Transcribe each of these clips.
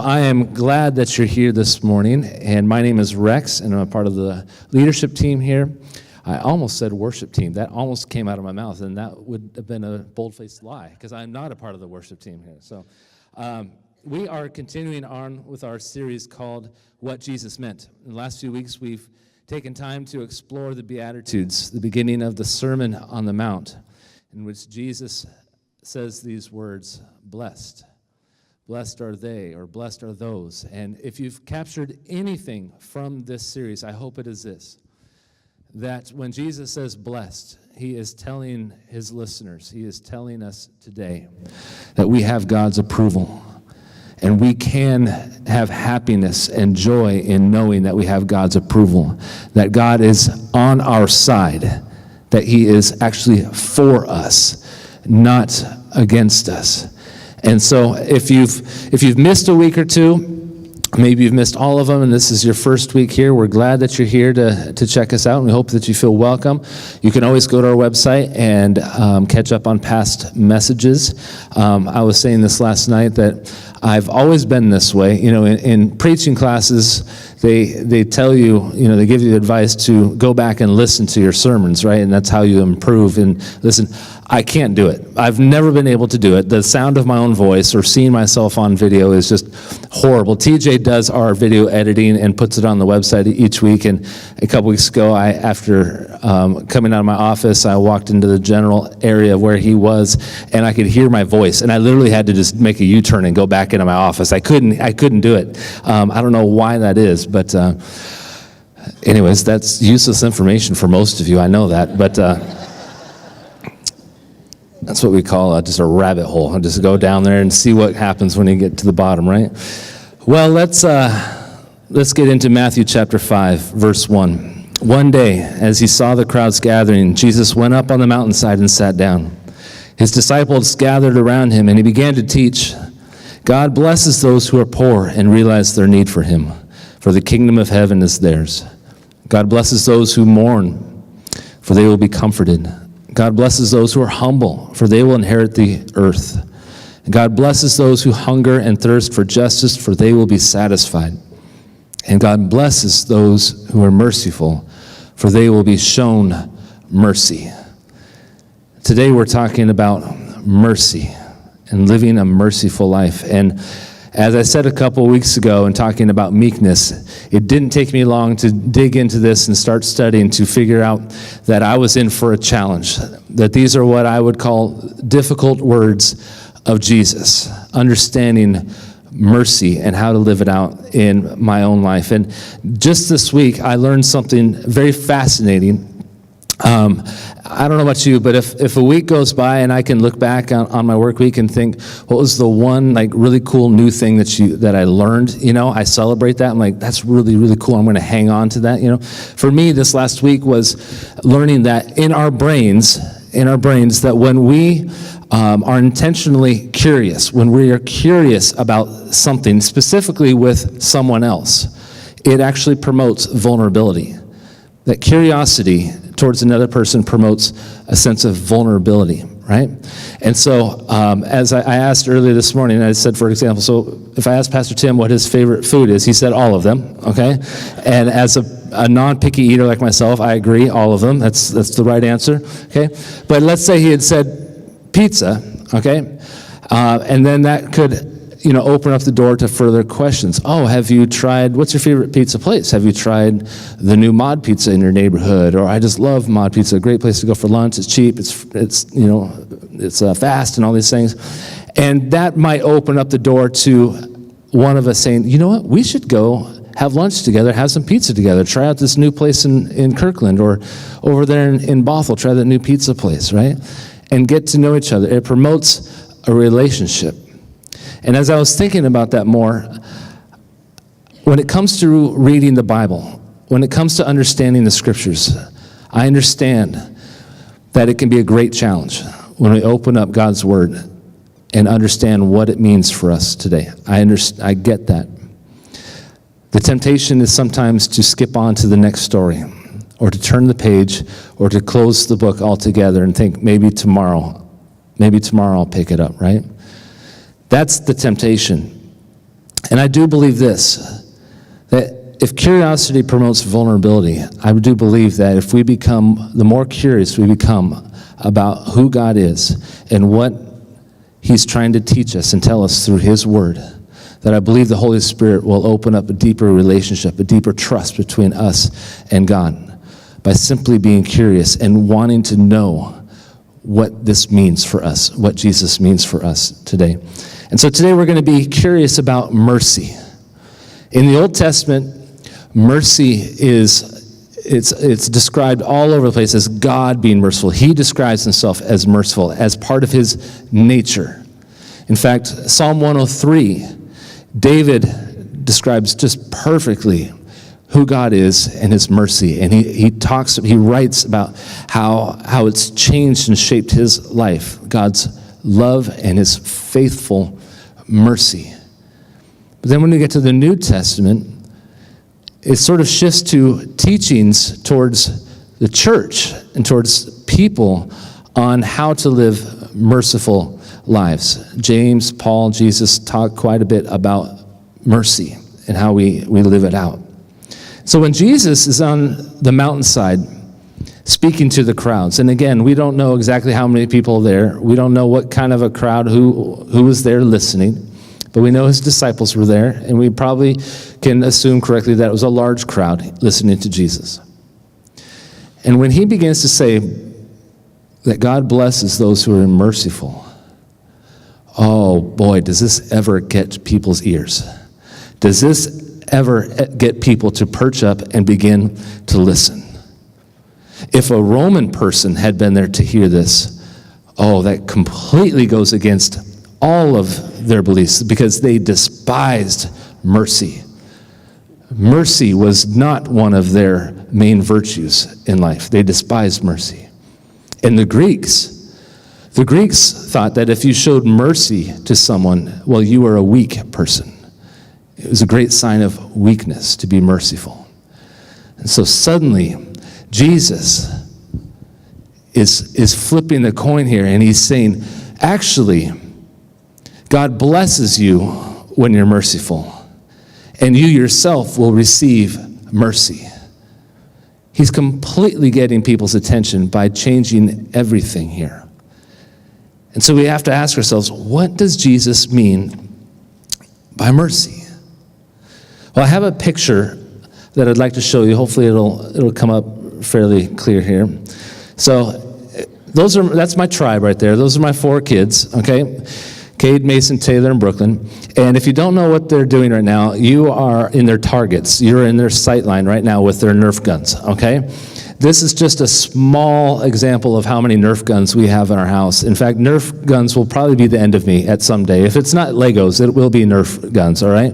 So I am glad that you're here this morning, and my name is Rex, and I'm a part of the leadership team here. I almost said worship team. That almost came out of my mouth, and that would have been a bold-faced lie, because I'm not a part of the worship team here. So we are continuing on with our series called What Jesus Meant. In the last few weeks, we've taken time to explore the Beatitudes, the beginning of the Sermon on the Mount, in which Jesus says these words, blessed. Blessed are they, or blessed are those. And if you've captured anything from this series, I hope it is this, that when Jesus says blessed, he is telling his listeners, he is telling us today that we have God's approval. And we can have happiness and joy in knowing that we have God's approval, that God is on our side, that he is actually for us, not against us. And so if you've missed a week or two, maybe you've missed all of them, and this is your first week here, we're glad that you're here to check us out, and we hope that you feel welcome. You can always go to our website and catch up on past messages. I was saying this last night that I've always been this way. You know, in preaching classes, they tell you, you know, they give you advice to go back and listen to your sermons, right? And that's how you improve. And listen, I can't do it. I've never been able to do it. The sound of my own voice or seeing myself on video is just horrible. TJ does our video editing and puts it on the website each week. And a couple weeks ago, after coming out of my office, I walked into the general area where he was, and I could hear my voice. And I literally had to just make a U-turn and go back into my office. I couldn't do it. I don't know why that is, but anyways, that's useless information for most of you. I know that, but that's what we call just a rabbit hole. I'll just go down there and see what happens when you get to the bottom, right? Well, let's get into Matthew chapter 5, verse 1. One day, as he saw the crowds gathering, Jesus went up on the mountainside and sat down. His disciples gathered around him, and he began to teach. God blesses those who are poor and realize their need for him, for the kingdom of heaven is theirs. God blesses those who mourn, for they will be comforted. God blesses those who are humble, for they will inherit the earth. God blesses those who hunger and thirst for justice, for they will be satisfied. And God blesses those who are merciful, for they will be shown mercy. Today we're talking about mercy and living a merciful life. And as I said a couple weeks ago in talking about meekness, it didn't take me long to dig into this and start studying to figure out that I was in for a challenge, that these are what I would call difficult words of Jesus, understanding mercy and how to live it out in my own life. And just this week, I learned something very fascinating. I don't know about you, but if a week goes by and I can look back on my work week and think, what was the one like really cool new thing that I learned? You know, I celebrate that. I'm like, that's really, really cool. I'm going to hang on to that. You know, for me, this last week was learning that in our brains, that when we are intentionally curious, when we are curious about something, specifically with someone else, it actually promotes vulnerability. That curiosity towards another person promotes a sense of vulnerability, right? And so as I asked earlier this morning, I said, for example, so if I asked Pastor Tim what his favorite food is, he said all of them, okay? And as a non-picky eater like myself, I agree, all of them. That's the right answer, okay? But let's say he had said pizza, okay? And then that could, you know, open up the door to further questions. Oh, have you tried, what's your favorite pizza place? Have you tried the new Mod Pizza in your neighborhood? Or I just love Mod Pizza, a great place to go for lunch. It's cheap, it's you know, it's fast and all these things. And that might open up the door to one of us saying, you know what, we should go have lunch together, have some pizza together, try out this new place in Kirkland or over there in Bothell, try that new pizza place, right? And get to know each other. It promotes a relationship. And as I was thinking about that more, when it comes to reading the Bible, when it comes to understanding the scriptures, I understand that it can be a great challenge when we open up God's word and understand what it means for us today. I get that. The temptation is sometimes to skip on to the next story, or to turn the page, or to close the book altogether and think, maybe tomorrow I'll pick it up, right? That's the temptation. And I do believe this, that if curiosity promotes vulnerability, I do believe that if we become, the more curious we become about who God is and what he's trying to teach us and tell us through his word, that I believe the Holy Spirit will open up a deeper relationship, a deeper trust between us and God by simply being curious and wanting to know what this means for us, what Jesus means for us today. And so today we're going to be curious about mercy. In the Old Testament, mercy it's described all over the place as God being merciful. He describes himself as merciful, as part of his nature. In fact, Psalm 103, David describes just perfectly who God is and his mercy. And he writes about how it's changed and shaped his life, God's love and his faithful mercy. But then when we get to the New Testament, it sort of shifts to teachings towards the church and towards people on how to live merciful lives. James, Paul, Jesus talk quite a bit about mercy and how we live it out. So when Jesus is on the mountainside speaking to the crowds, and again, we don't know exactly how many people are there. We don't know what kind of a crowd who was there listening. But we know his disciples were there, and we probably can assume correctly that it was a large crowd listening to Jesus. And when he begins to say that God blesses those who are merciful, oh boy, does this ever get people's ears? Does this ever get people to perch up and begin to listen? If a Roman person had been there to hear this, oh, that completely goes against all of their beliefs because they despised mercy. Mercy was not one of their main virtues in life. They despised mercy. And the Greeks thought that if you showed mercy to someone, well, you were a weak person. It was a great sign of weakness to be merciful. And so suddenly, Jesus is flipping the coin here, and he's saying, actually, God blesses you when you're merciful, and you yourself will receive mercy. He's completely getting people's attention by changing everything here. And so we have to ask ourselves, what does Jesus mean by mercy? Well, I have a picture that I'd like to show you. Hopefully it'll come up fairly clear here. So that's my tribe right there. Those are my 4 kids, okay? Cade, Mason, Taylor, and Brooklyn. And if you don't know what they're doing right now, you are in their targets. You're in their sight line right now with their Nerf guns, okay? This is just a small example of how many Nerf guns we have in our house. In fact, Nerf guns will probably be the end of me at some day. If it's not Legos, it will be Nerf guns, all right?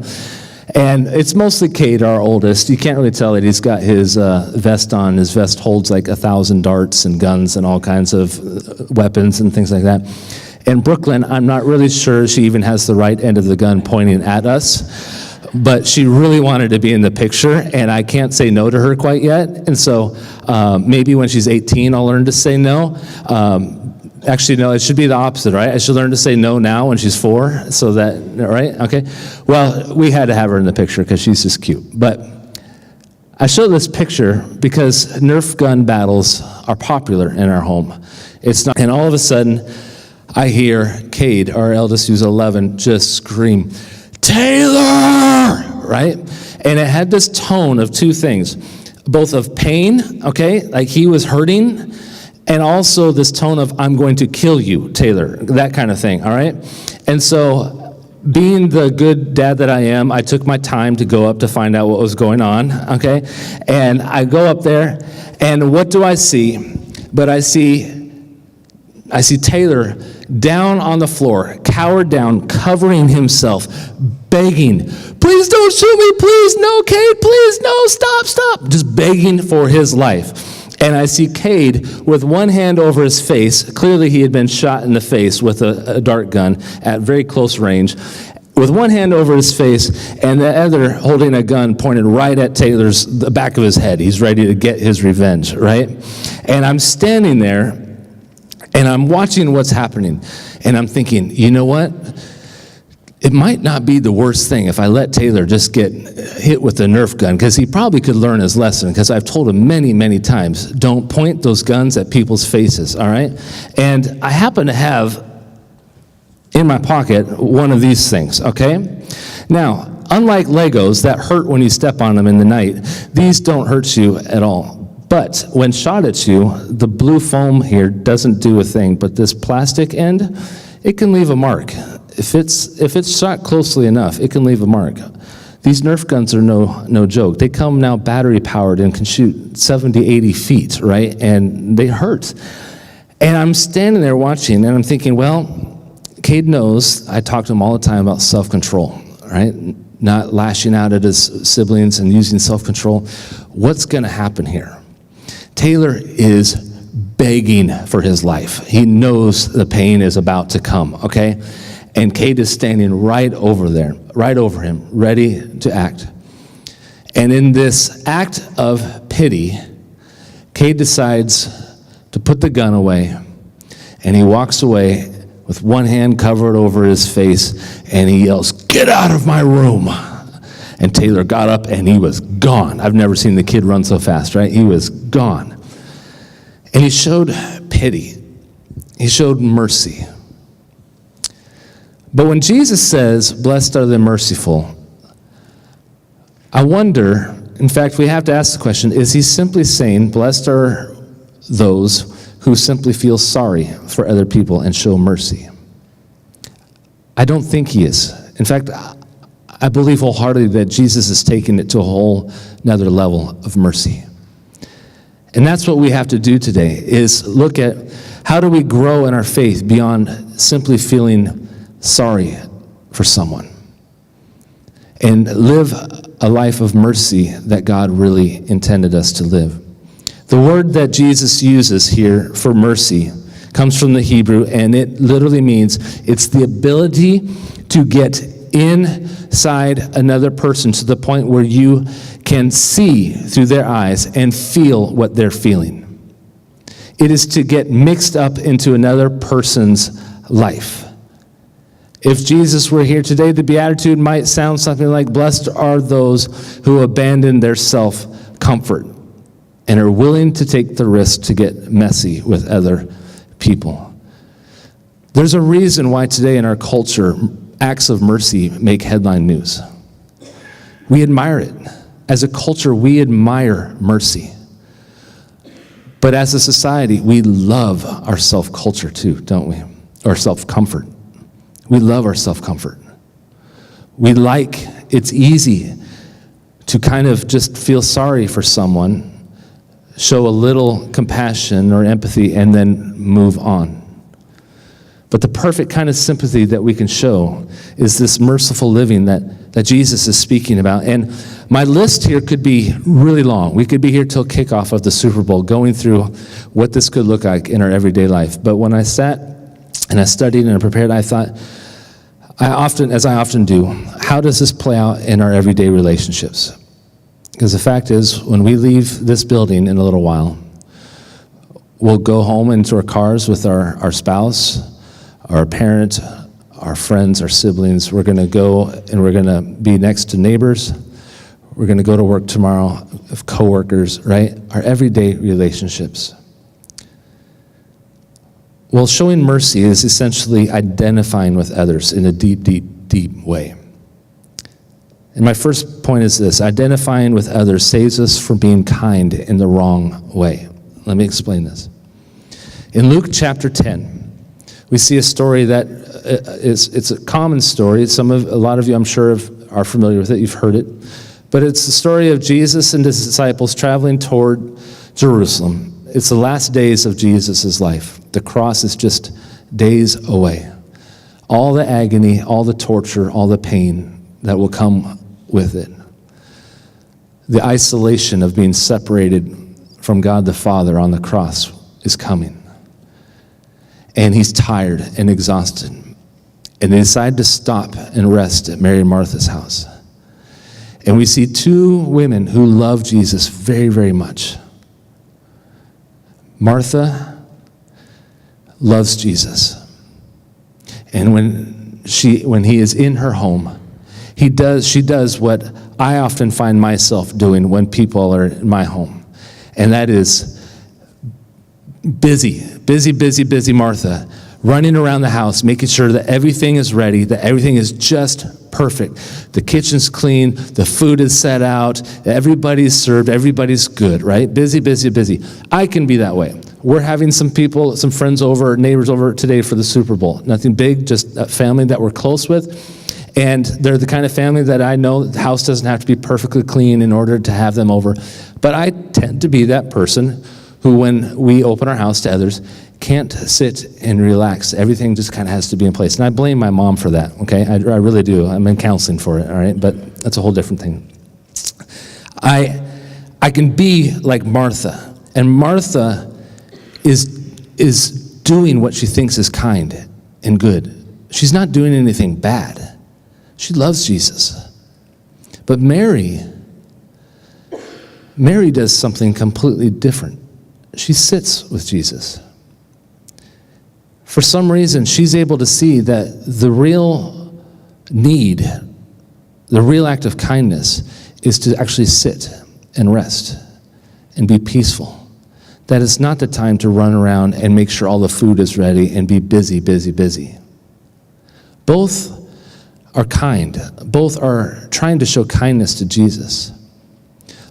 And it's mostly Cade, our oldest. You can't really tell that he's got his vest on. His vest holds like 1,000 darts and guns and all kinds of weapons and things like that. And Brooklyn, I'm not really sure she even has the right end of the gun pointing at us, but she really wanted to be in the picture, and I can't say no to her quite yet. And so maybe when she's 18, I'll learn to say no. Actually, no, it should be the opposite, right? I should learn to say no now when she's 4, so that, right? Okay. Well, we had to have her in the picture because she's just cute. But I show this picture because Nerf gun battles are popular in our home. It's not, and all of a sudden, I hear Cade, our eldest, who's 11, just scream, "Taylor!" Right? And it had this tone of 2 things, both of pain, okay, like he was hurting, and also this tone of, "I'm going to kill you, Taylor," that kind of thing, all right? And so, being the good dad that I am, I took my time to go up to find out what was going on, okay? And I go up there, and what do I see? But I see Taylor down on the floor, cowered down, covering himself, begging, "Please don't shoot me, please, no, Cade, please, no, stop," just begging for his life. And I see Cade with one hand over his face. Clearly he had been shot in the face with a dart gun at very close range, with one hand over his face and the other holding a gun pointed right at the back of his head. He's ready to get his revenge, right? And I'm standing there, and I'm watching what's happening, and I'm thinking, you know what? it might not be the worst thing if I let Taylor just get hit with a Nerf gun, because he probably could learn his lesson, because I've told him many, many times, don't point those guns at people's faces, all right? And I happen to have in my pocket one of these things, okay? Now, unlike Legos that hurt when you step on them in the night, these don't hurt you at all. But when shot at you, the blue foam here doesn't do a thing, but this plastic end, it can leave a mark. If it's shot closely enough, it can leave a mark. These Nerf guns are no joke. They come now battery powered and can shoot 70, 80 feet, right? And they hurt. And I'm standing there watching, and I'm thinking, well, Cade knows I talk to him all the time about self-control, right? Not lashing out at his siblings and using self-control. What's going to happen here? Taylor is begging for his life. He knows the pain is about to come, okay? And Cade is standing right over him, ready to act. And in this act of pity, Cade decides to put the gun away, and he walks away with one hand covered over his face, and he yells, "Get out of my room!" And Taylor got up, and he was gone. I've never seen the kid run so fast, right? He was gone. And he showed pity. He showed mercy. But when Jesus says, "Blessed are the merciful," I wonder, in fact, we have to ask the question, is he simply saying, blessed are those who simply feel sorry for other people and show mercy? I don't think he is. In fact, I believe wholeheartedly that Jesus is taking it to a whole another level of mercy. And that's what we have to do today, is look at how do we grow in our faith beyond simply feeling sorry for someone, and live a life of mercy that God really intended us to live. The word that Jesus uses here for mercy comes from the Hebrew, and it literally means it's the ability to get inside another person to the point where you can see through their eyes and feel what they're feeling. It is to get mixed up into another person's life. If Jesus were here today, the Beatitude might sound something like, blessed are those who abandon their self-comfort and are willing to take the risk to get messy with other people. There's a reason why today in our culture, acts of mercy make headline news. We admire it. As a culture, we admire mercy. But as a society, we love our self-culture too, don't we? Or self-comfort. We love our self-comfort. It's easy to kind of just feel sorry for someone, show a little compassion or empathy, and then move on. But the perfect kind of sympathy that we can show is this merciful living that Jesus is speaking about. And my list here could be really long. We could be here till kickoff of the Super Bowl going through what this could look like in our everyday life. But when I sat and I studied and I prepared, I thought, as I often do, how does this play out in our everyday relationships? Because the fact is, when we leave this building in a little while, we'll go home into our cars with our spouse, our parent, our friends, our siblings. We're going to go and we're going to be next to neighbors. We're going to go to work tomorrow, of coworkers, right? Our everyday relationships. Well, showing mercy is essentially identifying with others in a deep, deep, deep way. And my first point is this: identifying with others saves us from being kind in the wrong way. Let me explain this. In Luke chapter 10, we see a story that it's a common story. A lot of you, I'm sure, are familiar with it. You've heard it. But it's the story of Jesus and his disciples traveling toward Jerusalem. It's the last days of Jesus' life. The cross is just days away. All the agony, all the torture, all the pain that will come with it. The isolation of being separated from God the Father on the cross is coming. And he's tired and exhausted. And they decide to stop and rest at Mary and Martha's house. And we see two women who love Jesus very, very much. Martha loves Jesus. And when when he is in her home, she does what I often find myself doing when people are in my home. And that is busy Martha, running around the house, making sure that everything is ready, that everything is just perfect. The kitchen's clean, the food is set out, everybody's served, everybody's good, right? Busy. I can be that way. We're having some friends over, neighbors over today for the Super Bowl. Nothing big, just a family that we're close with. And they're the kind of family that I know the house doesn't have to be perfectly clean in order to have them over. But I tend to be that person who, when we open our house to others, can't sit and relax. Everything just kind of has to be in place. And I blame my mom for that, okay? I really do. I'm in counseling for it, all right? But that's a whole different thing. I can be like Martha. And Martha is doing what she thinks is kind and good. She's not doing anything bad. She loves Jesus. But Mary does something completely different. She sits with Jesus. For some reason, she's able to see that the real need, the real act of kindness, is to actually sit and rest and be peaceful. That it's not the time to run around and make sure all the food is ready and be busy. Both are kind. Both are trying to show kindness to Jesus.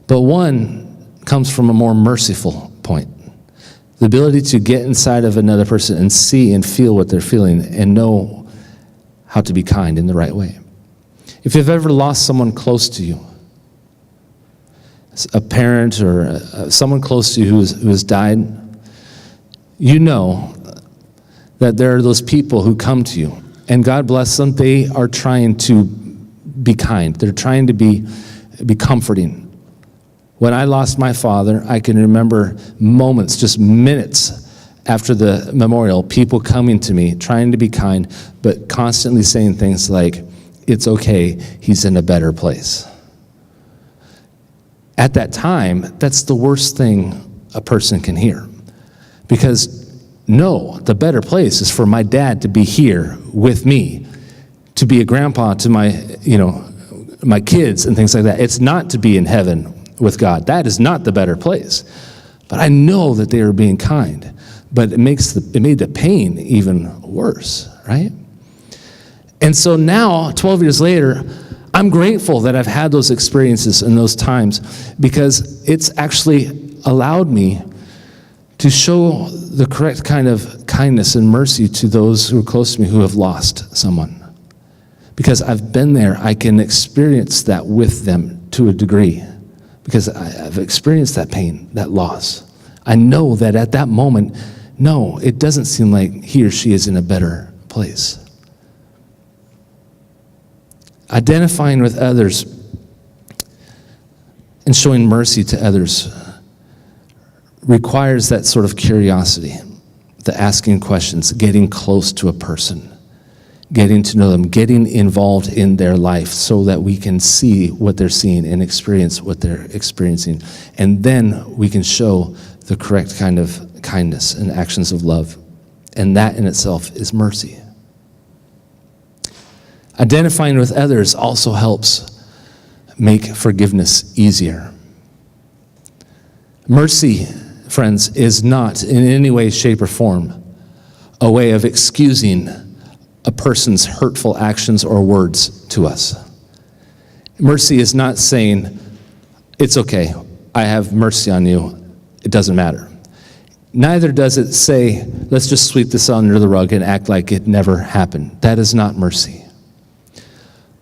But one comes from a more merciful point. The ability to get inside of another person and see and feel what they're feeling and know how to be kind in the right way. If you've ever lost someone close to you, a parent or someone close to you who has died, you know that there are those people who come to you, and God bless them, they are trying to be kind. They're trying to be comforting. When I lost my father, I can remember moments, just minutes after the memorial, people coming to me, trying to be kind, but constantly saying things like, "It's okay, he's in a better place." At that time, that's the worst thing a person can hear. Because no, the better place is for my dad to be here with me, to be a grandpa to my kids and things like that. It's not to be in heaven with God. That is not the better place. But I know that they are being kind. But it made the pain even worse, right? And so now, 12 years later, I'm grateful that I've had those experiences and those times, because it's actually allowed me to show the correct kind of kindness and mercy to those who are close to me who have lost someone. Because I've been there, I can experience that with them to a degree. Because I've experienced that pain, that loss. I know that at that moment, no, it doesn't seem like he or she is in a better place. Identifying with others and showing mercy to others requires that sort of curiosity, the asking questions, getting close to a person, getting to know them, getting involved in their life so that we can see what they're seeing and experience what they're experiencing. And then we can show the correct kind of kindness and actions of love. And that in itself is mercy. Identifying with others also helps make forgiveness easier. Mercy, friends, is not in any way, shape, or form a way of excusing a person's hurtful actions or words to us. Mercy is not saying, "It's okay, I have mercy on you, it doesn't matter." Neither does it say, "Let's just sweep this under the rug and act like it never happened." That is not mercy.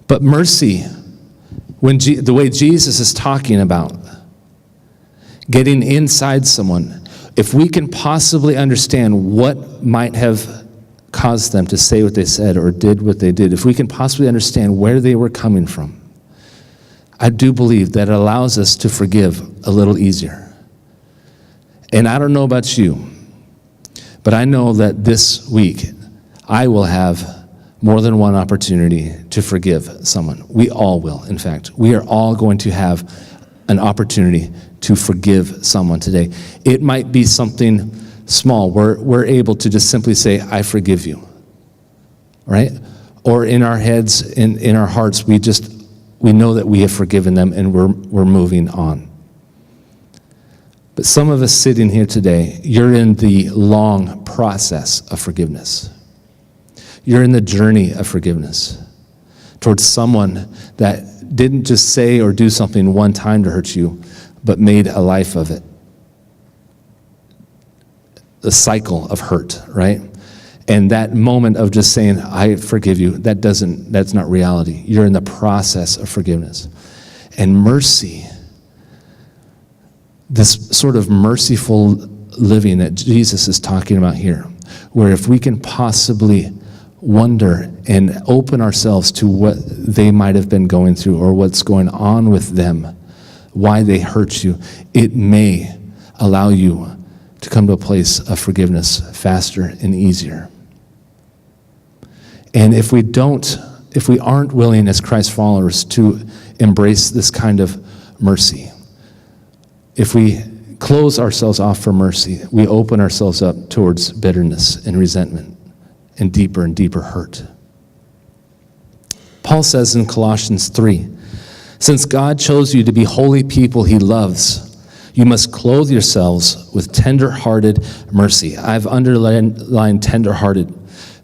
But mercy, the way Jesus is talking about, getting inside someone, if we can possibly understand what might have caused them to say what they said or did what they did, if we can possibly understand where they were coming from, I do believe that it allows us to forgive a little easier. And I don't know about you, but I know that this week I will have more than one opportunity to forgive someone. We all will, in fact. We are all going to have an opportunity to forgive someone today. It might be something small. We're able to just simply say, "I forgive you," right? or in our heads, in our hearts, we know that we have forgiven them and we're moving on. But some of us sitting here today, you're in the long process of forgiveness. You're in the journey of forgiveness towards someone that didn't just say or do something one time to hurt you, but made a life of it. The cycle of hurt, right? And that moment of just saying, I forgive you, that's not reality. You're in the process of forgiveness. And mercy, this sort of merciful living that Jesus is talking about here, where if we can possibly wonder and open ourselves to what they might have been going through or what's going on with them, why they hurt you, it may allow you to come to a place of forgiveness faster and easier. And if we aren't willing as Christ followers to embrace this kind of mercy, if we close ourselves off for mercy, we open ourselves up towards bitterness and resentment and deeper hurt. Paul says in Colossians 3, since God chose you to be holy people he loves, you must clothe yourselves with tender-hearted mercy. I've underlined tender-hearted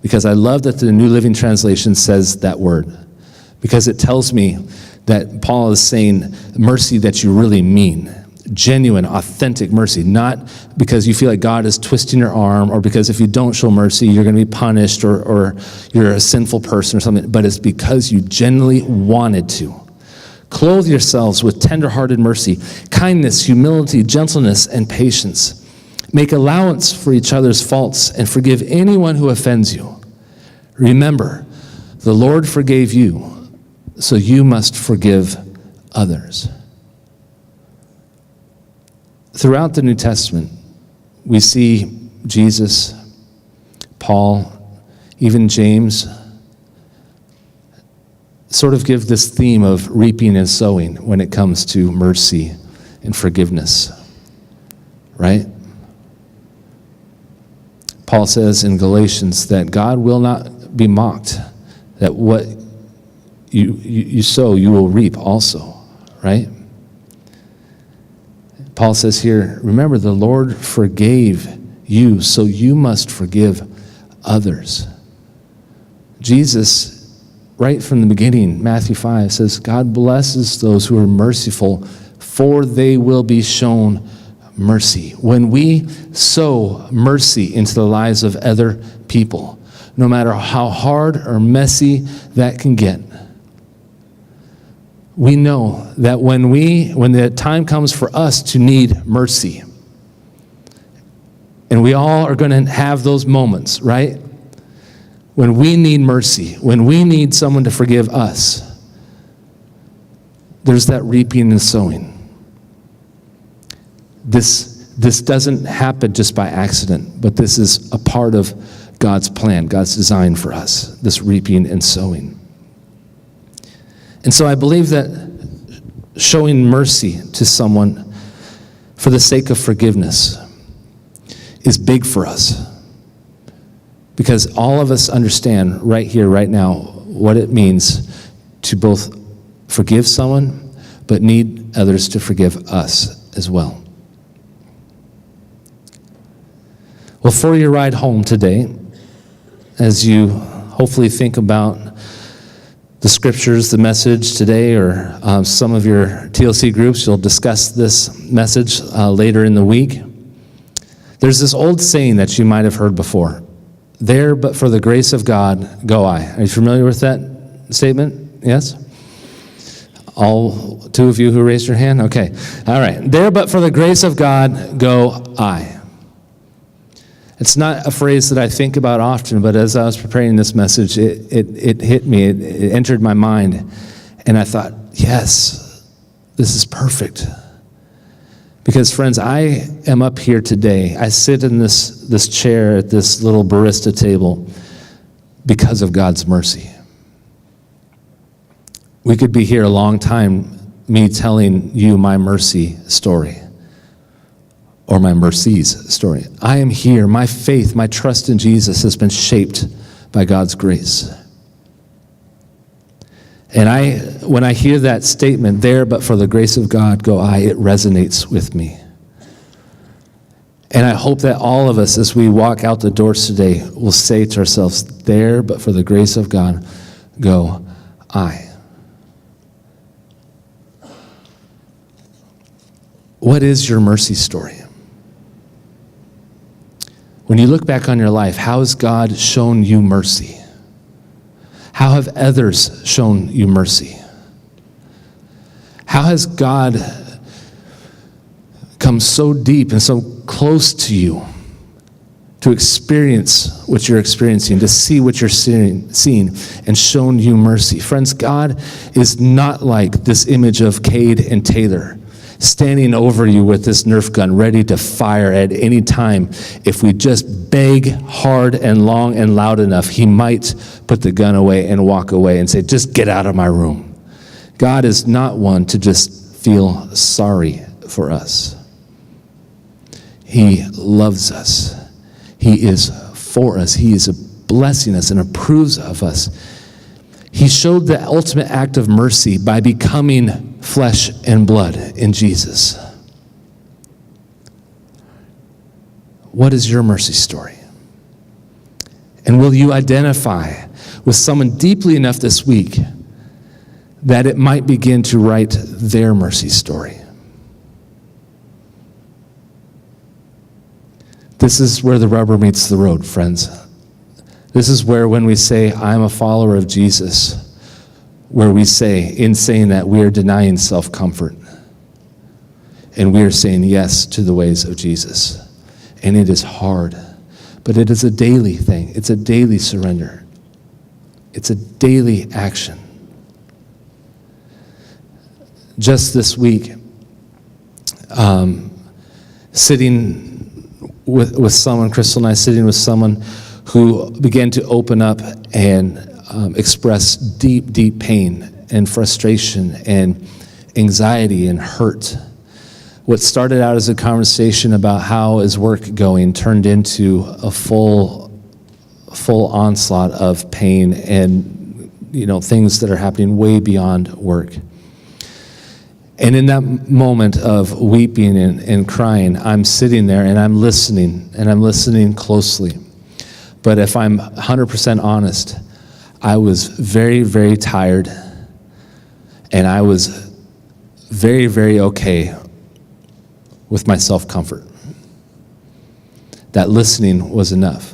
because I love that the New Living Translation says that word, because it tells me that Paul is saying mercy that you really mean, genuine, authentic mercy, not because you feel like God is twisting your arm or because if you don't show mercy, you're going to be punished or you're a sinful person or something, but it's because you genuinely wanted to. Clothe yourselves with tender-hearted mercy, kindness, humility, gentleness, and patience. Make allowance for each other's faults and forgive anyone who offends you. Remember, the Lord forgave you, so you must forgive others. Throughout the New Testament, we see Jesus, Paul, even James, sort of give this theme of reaping and sowing when it comes to mercy and forgiveness, right? Paul says in Galatians that God will not be mocked, that what you sow, you will reap also, right? Paul says here, remember, the Lord forgave you, so you must forgive others. Jesus, right from the beginning, Matthew 5 says, God blesses those who are merciful, for they will be shown mercy. When we sow mercy into the lives of other people, no matter how hard or messy that can get, we know that when the time comes for us to need mercy, and we all are going to have those moments, right? When we need mercy, when we need someone to forgive us, there's that reaping and sowing. This doesn't happen just by accident, but this is a part of God's plan, God's design for us, this reaping and sowing. And so I believe that showing mercy to someone for the sake of forgiveness is big for us. Because all of us understand right here, right now, what it means to both forgive someone, but need others to forgive us as well. Well, for your ride home today, as you hopefully think about the scriptures, the message today, or some of your TLC groups, you'll discuss this message later in the week. There's this old saying that you might have heard before. There, but for the grace of God, go I. Are you familiar with that statement? Yes? All two of you who raised your hand? Okay. All right. There, but for the grace of God, go I. It's not a phrase that I think about often, but as I was preparing this message, it hit me. It entered my mind. And I thought, yes, this is perfect. Because, friends, I am up here today. I sit in this chair at this little barista table because of God's mercy. We could be here a long time, me telling you my mercy story or my mercies story. I am here. My faith, my trust in Jesus has been shaped by God's grace. And when I hear that statement, there but for the grace of God go I, it resonates with me. And I hope that all of us, as we walk out the doors today, will say to ourselves, there but for the grace of God go I. What is your mercy story? When you look back on your life, how has God shown you mercy? How have others shown you mercy? How has God come so deep and so close to you to experience what you're experiencing, to see what you're seeing, and shown you mercy? Friends, God is not like this image of Cade and Taylor standing over you with this Nerf gun ready to fire at any time. If we just beg hard and long and loud enough, he might put the gun away and walk away and say, just get out of my room. God is not one to just feel sorry for us. He loves us. He is for us. He is blessing us and approves of us. He showed the ultimate act of mercy by becoming flesh and blood in Jesus. What is your mercy story? And will you identify with someone deeply enough this week that it might begin to write their mercy story? This is where the rubber meets the road, friends. This is where, when we say, I'm a follower of Jesus, where we say, in saying that, we are denying self-comfort. And we are saying yes to the ways of Jesus. And it is hard, but it is a daily thing. It's a daily surrender. It's a daily action. Just this week, sitting with someone, Crystal and I sitting with someone who began to open up and express deep, deep pain and frustration and anxiety and hurt. What started out as a conversation about how is work going turned into a full onslaught of pain and, things that are happening way beyond work. And in that moment of weeping and crying, I'm sitting there and I'm listening closely. But if I'm 100% honest, I was very, very tired, and I was very, very okay with my self-comfort. That listening was enough.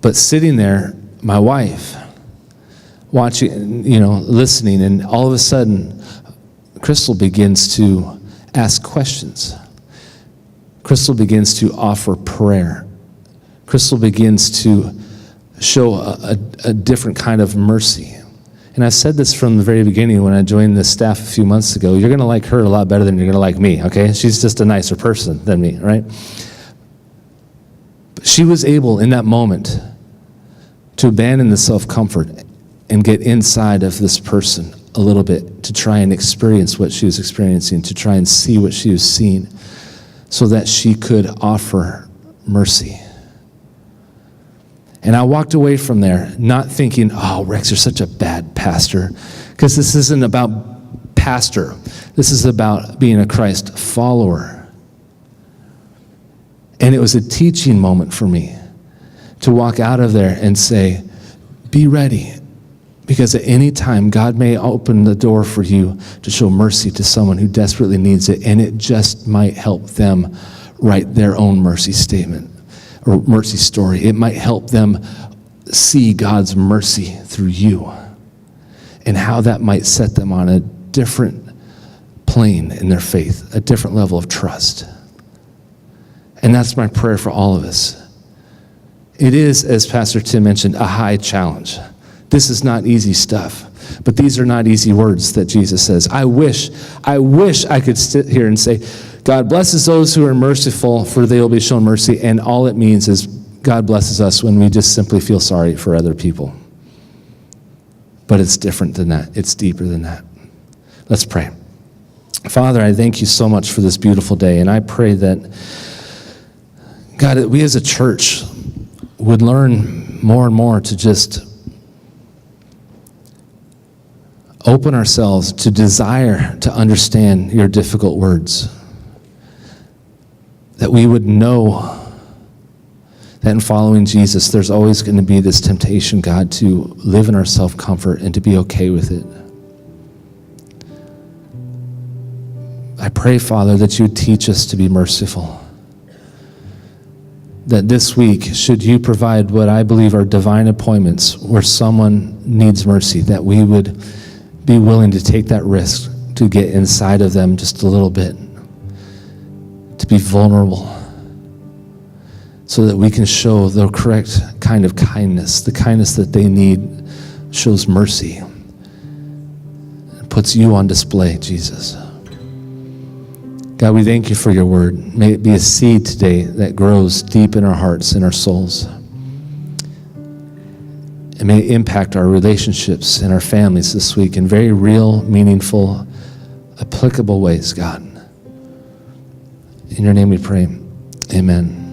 But sitting there, my wife, watching, listening, and all of a sudden, Crystal begins to ask questions. Crystal begins to offer prayer. Crystal begins to show a different kind of mercy. And I said this from the very beginning when I joined the staff a few months ago. You're going to like her a lot better than you're going to like me, okay? She's just a nicer person than me, right? But she was able in that moment to abandon the self-comfort and get inside of this person a little bit, to try and experience what she was experiencing, to try and see what she was seeing, so that she could offer mercy. And I walked away from there not thinking, oh, Rex, you're such a bad pastor, because this isn't about pastor. This is about being a Christ follower. And it was a teaching moment for me to walk out of there and say, be ready. Because at any time, God may open the door for you to show mercy to someone who desperately needs it, and it just might help them write their own mercy statement or mercy story. It might help them see God's mercy through you and how that might set them on a different plane in their faith, a different level of trust. And that's my prayer for all of us. It is, as Pastor Tim mentioned, a high challenge. This is not easy stuff, but these are not easy words that Jesus says. I wish I could sit here and say, God blesses those who are merciful, for they will be shown mercy. And all it means is God blesses us when we just simply feel sorry for other people. But it's different than that. It's deeper than that. Let's pray. Father, I thank you so much for this beautiful day. And I pray that, God, that we as a church would learn more and more to just open ourselves to desire to understand your difficult words. That we would know that in following Jesus, there's always going to be this temptation, God, to live in our self-comfort and to be okay with it. I pray, Father, that you would teach us to be merciful. That this week, should you provide what I believe are divine appointments where someone needs mercy, that we would be willing to take that risk to get inside of them just a little bit, to be vulnerable, so that we can show the correct kind of kindness, the kindness that they need shows mercy and puts you on display, Jesus. God, we thank you for your word. May it be a seed today that grows deep in our hearts and our souls. And may it impact our relationships and our families this week in very real, meaningful, applicable ways, God. In your name we pray. Amen.